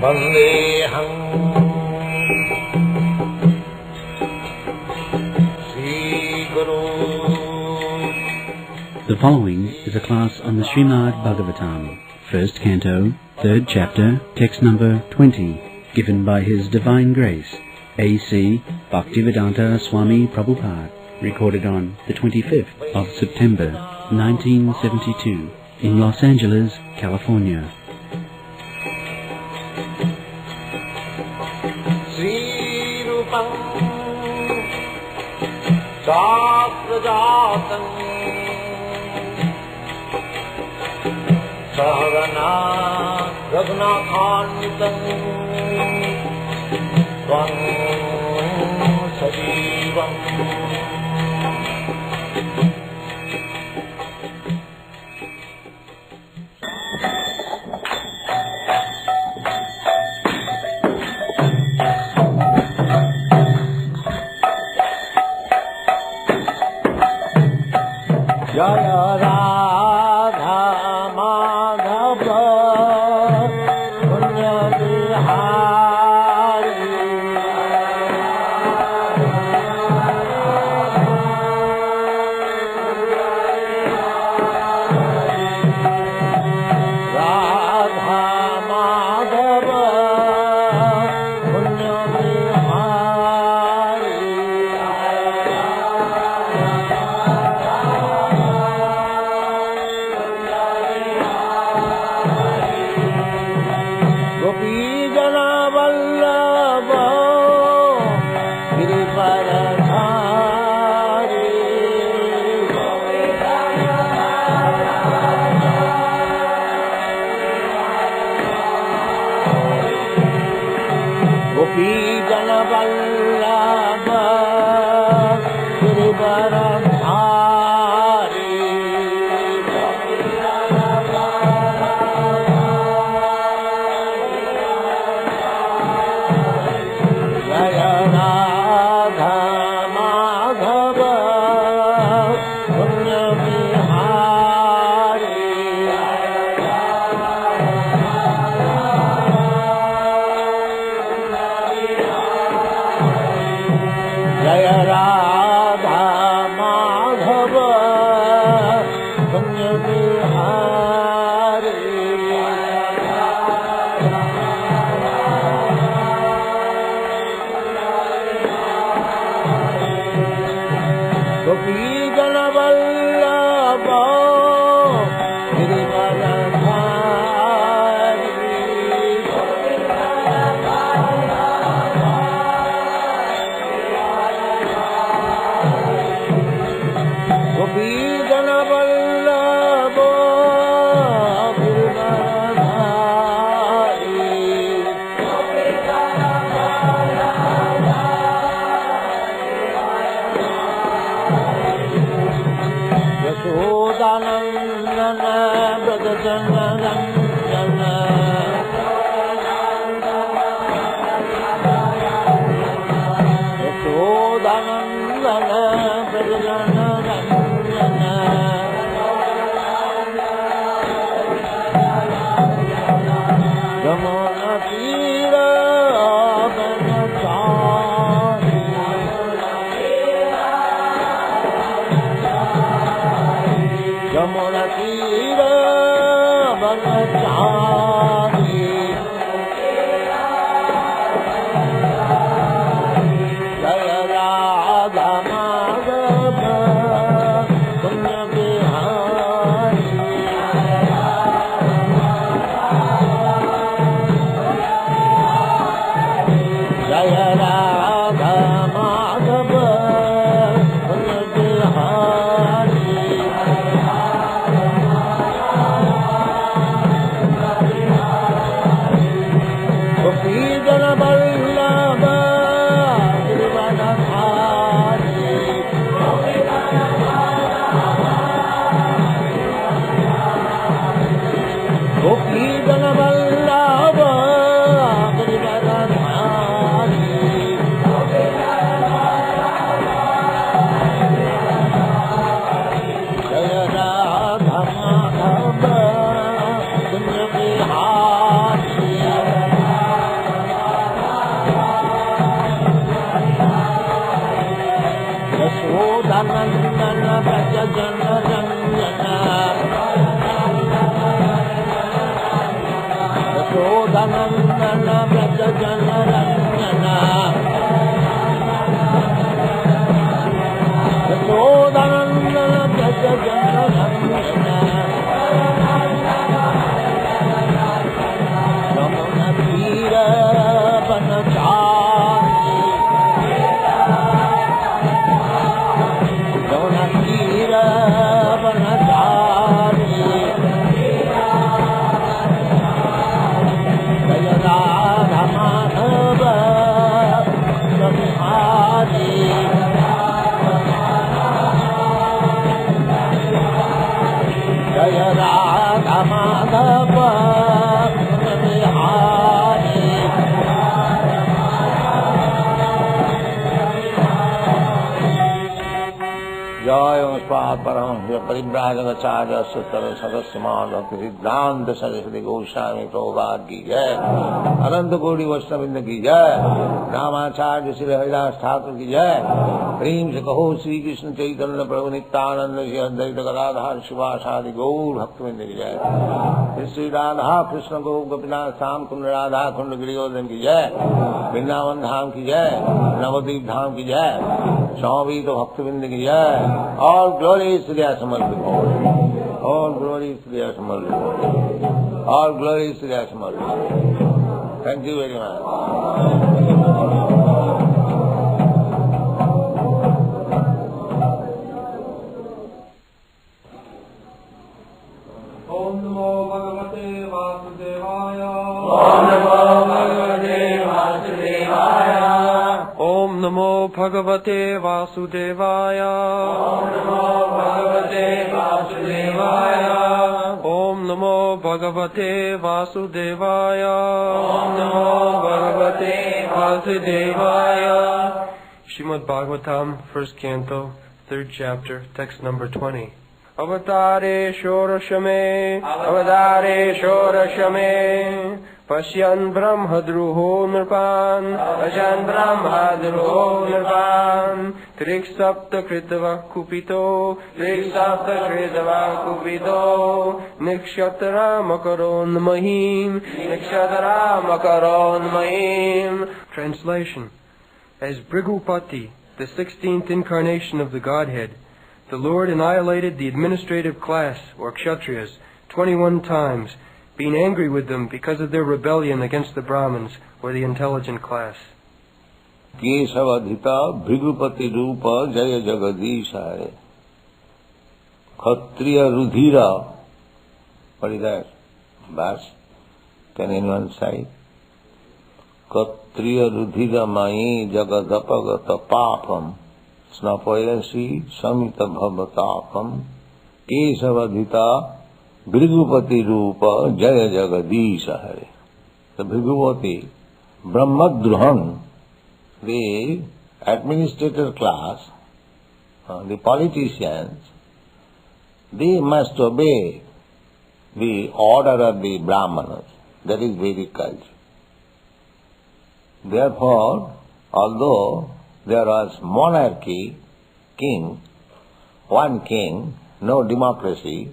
Vandeham Sri Guru. The following is a class on the Srimad Bhagavatam, first canto, third chapter, text number 20, given by His Divine Grace, A.C. Bhaktivedanta Swami Prabhupada, recorded on the 25th of September, 1972, in Los Angeles, California. Sri Rupam Saprajatam Sahagana Raghunathanvitam Tvam Sajivam. Jaya Radha Madhava Punya Bihari. Radha Madhava Punya Bihari. Gopi Jana Vallabha Girivaradhari. Gopi Jana Vallabha Girivaradhari. Jaya Radha Madhava Punya Bihari. Jaya Radha Madhava Punya Bihari. Gopi Jana Vallabha Girivaradhari. Gopi Jana Vallabha Girivaradhari. Yashodanandana Brajjanarandana. Yashodanandana Brajjanarandana. Yamuna Tira Banachari. Yamuna Tira Banachari. Jaya Radha Madhava Punya Bihari. Jaya Radha Madhava Punya Bihari. Gopi Jana Vallabha Girivaradhari. Gopi Jana Vallabha Girivaradhari. Jaya Radha Madhava Punya Bihari. Yasodhanandana Braja Janaranjana Yasodhanandana Braja Janaranjana Yamuna Tira Banachari Yamuna Tira Banachari Jaya Radha Madhava Samhari Jaya Radha Madhava Samhari Jaya Svat Paramahya Paribrajagacharya Sutara Sadasyaman Bhakti Siddhanta Saraswati Goswami Prabhupada ki jai Ananta Koti Vaishnavrinda ki jai Ramacharya Sri Haridas Thakur ki jai Prem se kaho Sri Krishna Chaitanya Prabhu Nityananda Shri Advaita Gadadhar Shivasadi Gaur Bhaktivinoda ki jai Sri Radha Krishna Gaur Gopinath Sam Kunda Radha Kunda Giriyodhan ki jai Vrindavan Dham ki jai Navadvip Dham ki jai Swamavita Bhaktivinoda ki jai All glories to their Samarthi. All glories to their Samarthi. All glories to their Samarthi. Thank you very much. Om Namo Bhagavate Vasudevaya. Om Namo Bhagavate Vasudevaya. Om Namo Bhagavate Vasudevaya. Om Namo Bhagavate Vasudevaya. Om Namo Bhagavate Vasudevaya. Srimad Bhagavatam, first canto, third chapter, text number 20. Avatare Shorashame, Avatare Shorashame, Pashyan Brahmadruho Nirpan, Pashyan Brahmadruho Nirpan, Triksapta Kritava Kupito, Triksapta Kritava Kupito, Nikshatra Makaron Mahim, Nikshatra Makaron Mahim. Translation. As Bhrgupati, the 16th incarnation of the Godhead, the Lord annihilated the administrative class, or ksatriyas, 21 times, being angry with them because of their rebellion against the brahmanas, or the intelligent class. Kesavadhita Bhrgupati Rupa Jaya Jagadishaya Kshatriya Rudhira. What is that? Verse? Can anyone say? Kshatriya Rudhira Mai Jagadapagata Papam Snapayasi Samita Bhavatapam Kesavadhita Bhrgupati Rupa Jaya Jagadishaya. The Bhrgupati, Brahmadruhan, the administrator class, the politicians, they must obey the order of the brahmanas. That is Vedic culture. Therefore, although there was monarchy, king, one king, no democracy,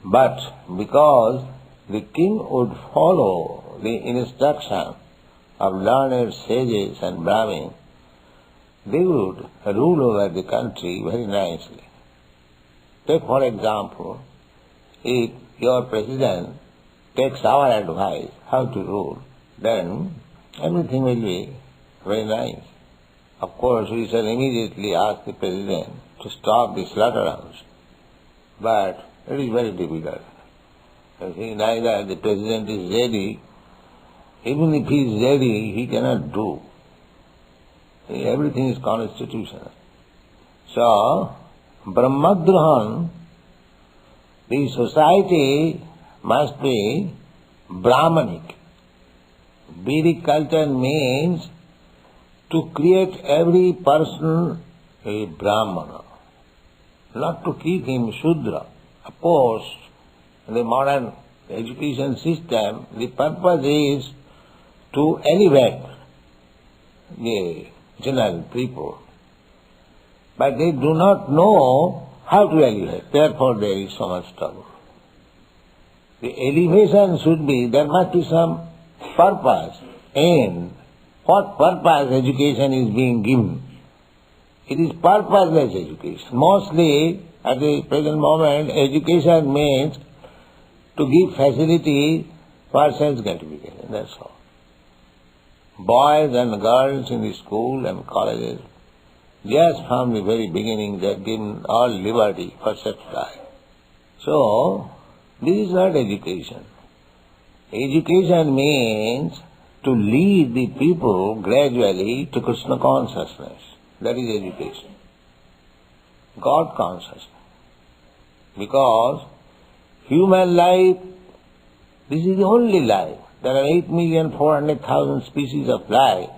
but because the king would follow the instruction of learned sages and brahmins, they would rule over the country very nicely. Take for example, if your president takes our advice how to rule, then everything will be very nice. Of course, we shall immediately ask the president to stop the slaughterhouse, but it is very difficult. You see, neither the president is ready. Even if he is ready, he cannot do. Everything is constitutional. So, Brahmadruhan, the society must be Brahmanic. Vedic culture means to create every person a Brahmana, not to keep him Shudra. Of course, in the modern education system, the purpose is to elevate the general people. But they do not know how to elevate. Therefore there is so much trouble. The elevation should be, there must be some purpose. And what purpose education is being given? It is purposeless education. Mostly, at the present moment, education means to give facility for sense gratification, that's all. Boys and girls in the school and colleges, just from the very beginning, they are given all liberty for such life. So, this is not education. Education means to lead the people gradually to Krishna consciousness. That is education. God consciousness. Because human life, this is the only life. There are 8,400,000 species of life.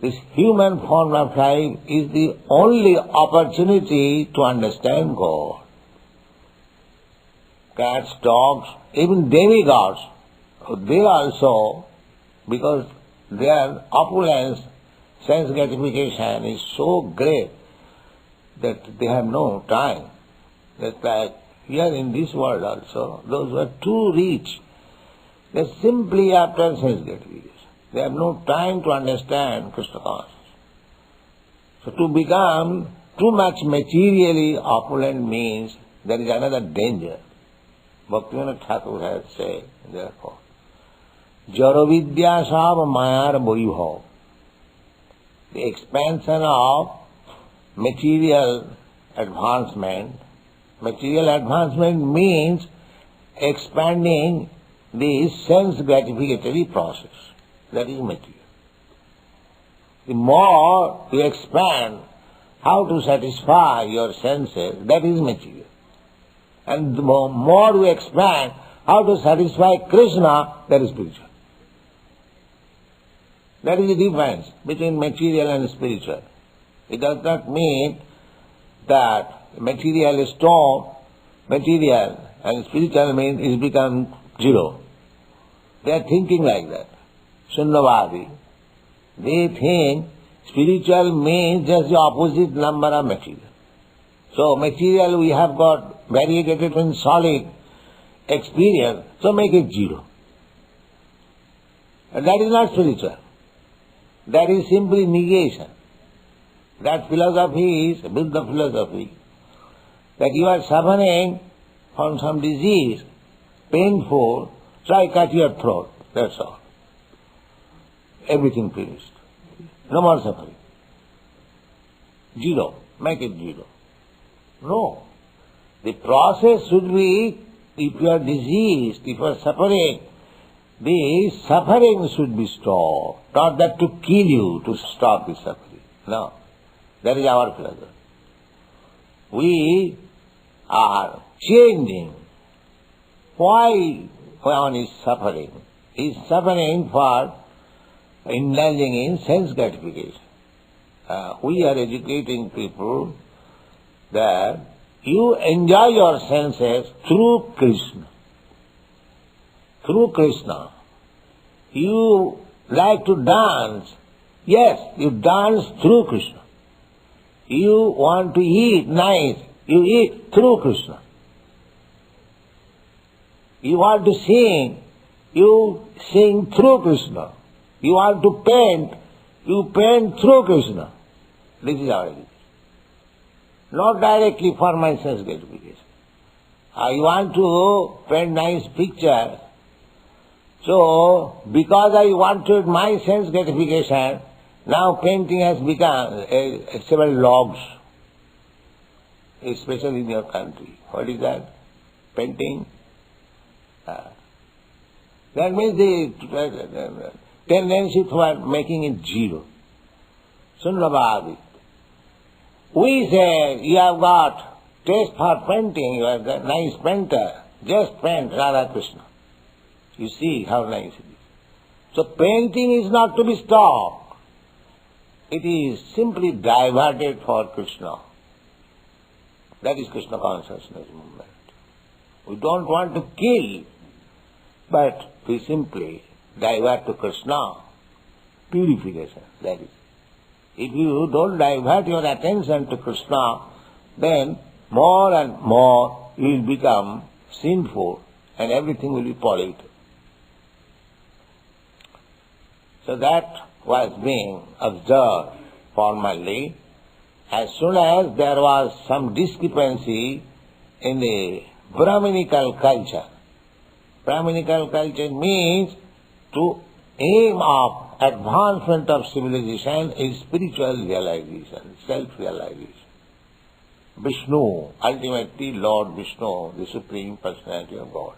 This human form of life is the only opportunity to understand God. Cats, dogs, even demigods, they also, because their opulence, sense gratification is so great that they have no time. That's like here in this world also, those who are too rich, they're simply after sense gratification. They have no time to understand Krishna consciousness. So to become too much materially opulent means there is another danger. Bhaktivinoda Thakur has said, therefore, Jara vidya sab mayar vaibhav. The expansion of material advancement. Material advancement means expanding the sense gratificatory process. That is material. The more you expand how to satisfy your senses, that is material. And the more you expand how to satisfy Krishna, that is spiritual. That is the difference between material and spiritual. It does not mean that material is stone, material and spiritual means is become zero. They are thinking like that. Sunnavadi. They think spiritual means just the opposite number of material. So material we have got variegated in solid experience, so make it zero. And that is not spiritual. That is simply negation. That philosophy is Buddha philosophy. That you are suffering from some disease, painful, so I cut your throat. That's all. Everything finished. No more suffering. Zero. Make it zero. No. The process should be, if you are diseased, if you are suffering, the suffering should be stopped. Not that to kill you, to stop the suffering. No. That is our philosophy. We are changing. Why one is suffering? He is suffering for indulging in sense gratification. We are educating people that you enjoy your senses through Krishna. Through Krishna. You like to dance. Yes, you dance through Krishna. You want to eat nice. You eat through Krishna. You want to sing. You sing through Krishna. You want to paint. You paint through Krishna. This is our education. Not directly for my sense gratification. I want to paint nice picture. So, because I wanted my sense gratification, now painting has become several logs, especially in your country. What is that? Painting? That means the tendency toward making it zero. Sunnavadi. We say, you have got taste for painting, you are a nice painter, just paint Radha Krishna. You see how nice it is. So painting is not to be stopped. It is simply diverted for Krishna. That is Krishna consciousness movement. We don't want to kill, but we simply divert to Krishna. Purification, that is. If you don't divert your attention to Krishna, then more and more you will become sinful and everything will be polluted. So that was being observed formerly. As soon as there was some discrepancy in the Brahminical culture. Brahminical culture means to aim of advancement of civilization is spiritual realization, self-realization. Vishnu, ultimately Lord Vishnu, the Supreme Personality of God.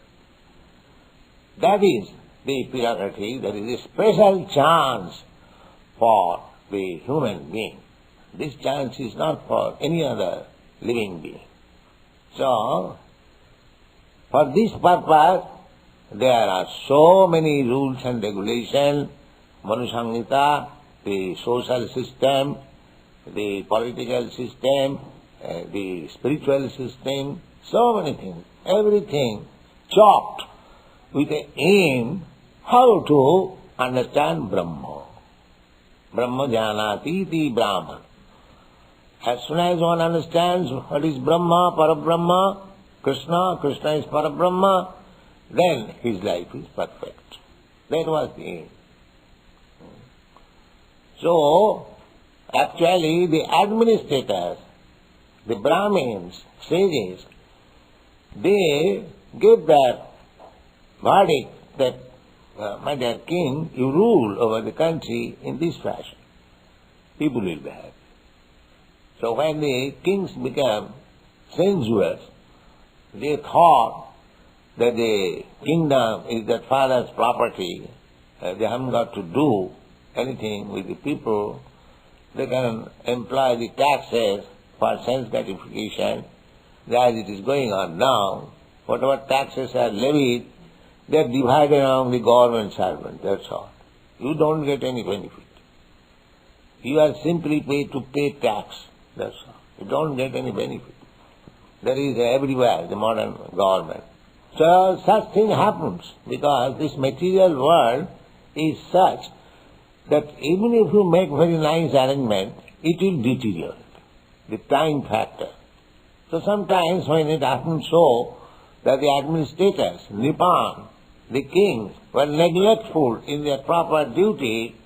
That is the prerogative, that is a special chance for the human being. This chance is not for any other living being. So, for this purpose, there are so many rules and regulations, Manusangita, the social system, the political system, the spiritual system, so many things, everything chopped with the aim how to understand Brahma. Brahma janati iti Brahman. As soon as one understands what is Brahma, Parabrahma, Krishna, Krishna is Parabrahma, then his life is perfect. That was the aim. So, actually the administrators, the Brahmins, sages, they gave their verdict that, my dear king, you rule over the country in this fashion. People will be happy. So when the kings became sensuous, they thought that the kingdom is their father's property, they haven't got to do anything with the people, they can employ the taxes for sense gratification, as it is going on now. Whatever taxes are levied, they are divided among the government servants, that's all. You don't get any benefit. You are simply paid to pay tax, that's all. You don't get any benefit. That is everywhere, the modern government. So such thing happens because this material world is such that even if you make very nice arrangement, it will deteriorate. The time factor. So sometimes when it happens so that the administrators, Nipan, the kings, were neglectful in their proper duty,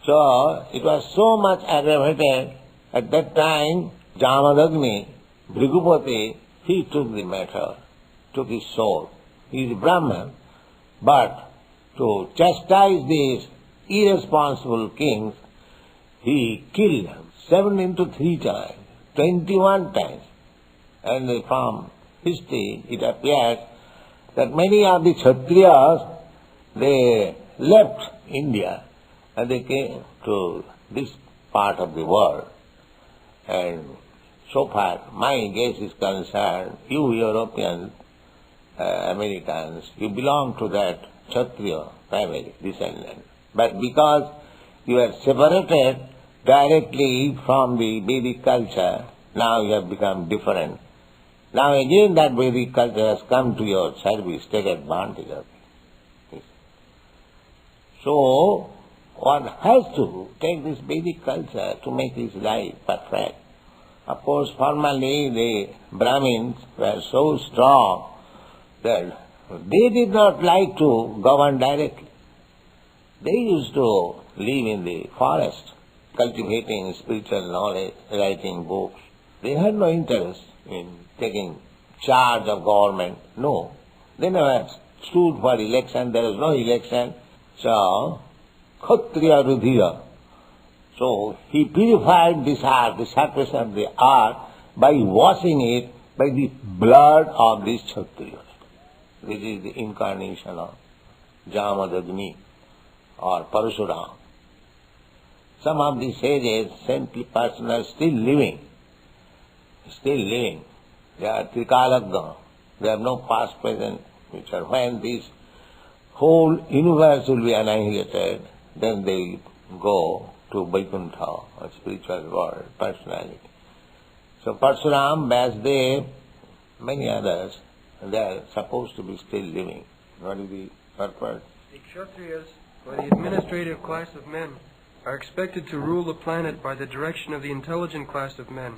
so it was so much aggravated. At that time, Jamadagni, Bhrgupati, he took the matter, took his soul. He is a Brahman, but to chastise these irresponsible kings, he killed them 7 into 3 times, 21 times. And from history it appears that many of the Kshatriyas, they left India and they came to this part of the world. And so far my guess is concerned, you Europeans, Americans, you belong to that Kshatriya family, descendant. But because you are separated directly from the Vedic culture, now you have become different. Now again that Vedic culture has come to your service, take advantage of it. So, one has to take this Vedic culture to make his life perfect. Of course, formerly the Brahmins were so strong that they did not like to govern directly. They used to live in the forest, cultivating spiritual knowledge, writing books. They had no interest in taking charge of government. No. They never stood for election. There was no election. So, Kshatriya Rudhira. So, he purified this earth, the surface of the earth, by washing it by the blood of these Kshatriyas. This is the incarnation of Jamadagni or Parasuram. Some of the sages, saintly persons are still living. They are Trikalagna. They have no past, present, future. When this whole universe will be annihilated, then they will go to Vaikuntha, or spiritual world, personality. So Parasuram, Vasudev, many others, they are supposed to be still living. What is the purpose? The Kshatriyas, or the administrative class of men, are expected to rule the planet by the direction of the intelligent class of men,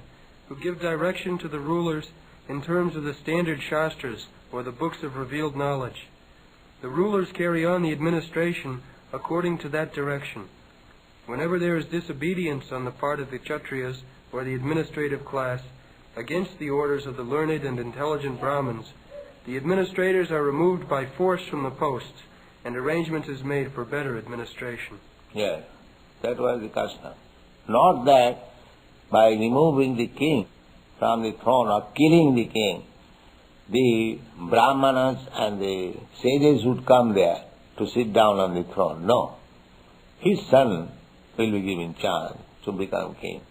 who give direction to the rulers in terms of the standard shastras, or the books of revealed knowledge. The rulers carry on the administration according to that direction. Whenever there is disobedience on the part of the ksatriyas, or the administrative class, against the orders of the learned and intelligent brahmans, the administrators are removed by force from the posts, and arrangement is made for better administration. Yes, that was the custom. Not that by removing the king from the throne or killing the king, the brahmanas and the sages would come there to sit down on the throne. No. His son will be given chance to become king.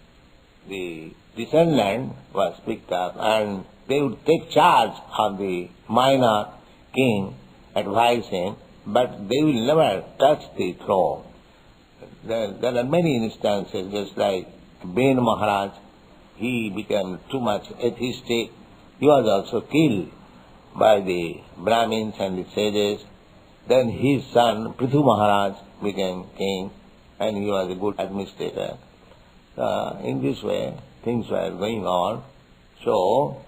The descendant was picked up and they would take charge of the minor king, advise him, but they will never touch the throne. There are many instances, just like Ben Maharaj, he became too much atheistic. He was also killed by the Brahmins and the sages. Then his son, Prithu Maharaj, became king, and he was a good administrator. In this way, things were going on. So,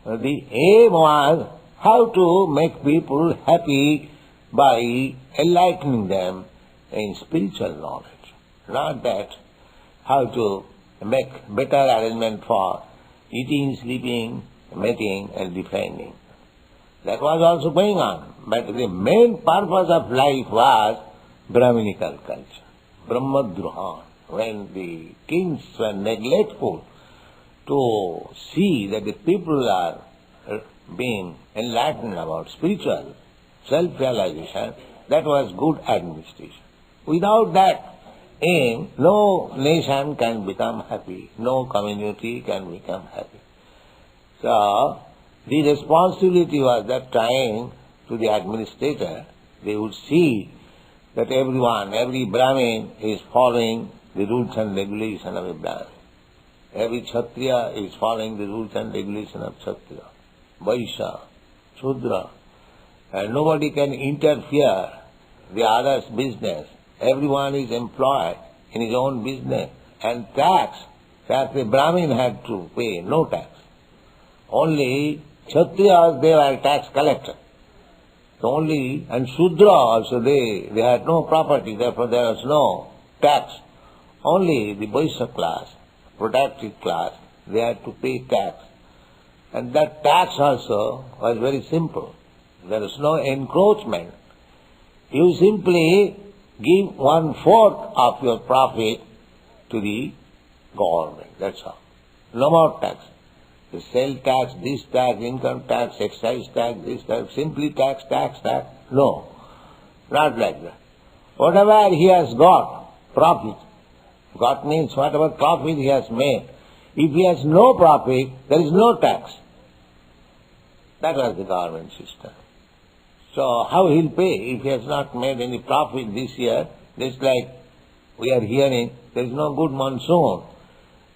the aim was how to make people happy by enlightening them in spiritual knowledge. Not that how to make better arrangement for eating, sleeping, mating and defending. That was also going on. But the main purpose of life was Brahminical culture, Brahmadruhan. When the kings were neglectful to see that the people are being enlightened about spiritual self-realization, that was good administration. Without that aim, no nation can become happy, no community can become happy. So, the responsibility was that time to the administrator. They would see that everyone, every Brahmin is following the rules and regulations of a Brahmin. Every Kshatriya is following the rules and regulations of Kshatriya, Vaishya, Shudra. And nobody can interfere the other's business. Everyone is employed in his own business. And tax, that the Brahmin had to pay, no tax. Only Kshatriyas, they were tax collectors. And Shudra also, they had no property, therefore there was no tax. Only the Vaishya class, protected class, they had to pay tax. And that tax also was very simple. There was no encroachment. You simply give 1/4 of your profit to the government, that's all. No more tax. The sale tax, this tax, income tax, excise tax, this tax, simply tax. No, not like that. Whatever he has got, profit. Got means whatever profit he has made. If he has no profit, there is no tax. That was the government system. So how he'll pay if he has not made any profit this year? Just like we are hearing, there is no good monsoon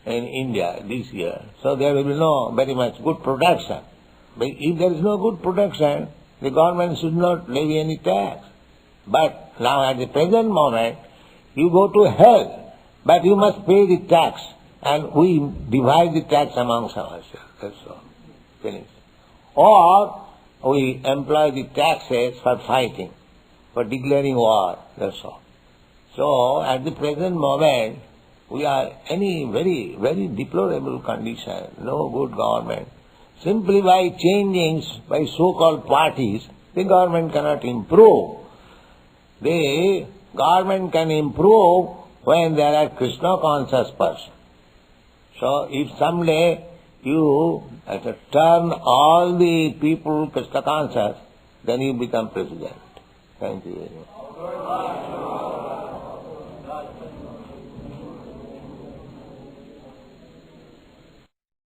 in India this year. So there will be no very much good production. But if there is no good production, the government should not levy any tax. But now at the present moment, you go to hell, but you must pay the tax. And we divide the tax amongst ourselves. That's all. Finished. Or we employ the taxes for fighting, for declaring war. That's all. So at the present moment, we are in a very, very deplorable condition. No good government. Simply by changing, by so-called parties, the government cannot improve. The government can improve when there are Krishna conscious persons. So if someday you turn all the people Krishna conscious, then you become president. Thank you very much.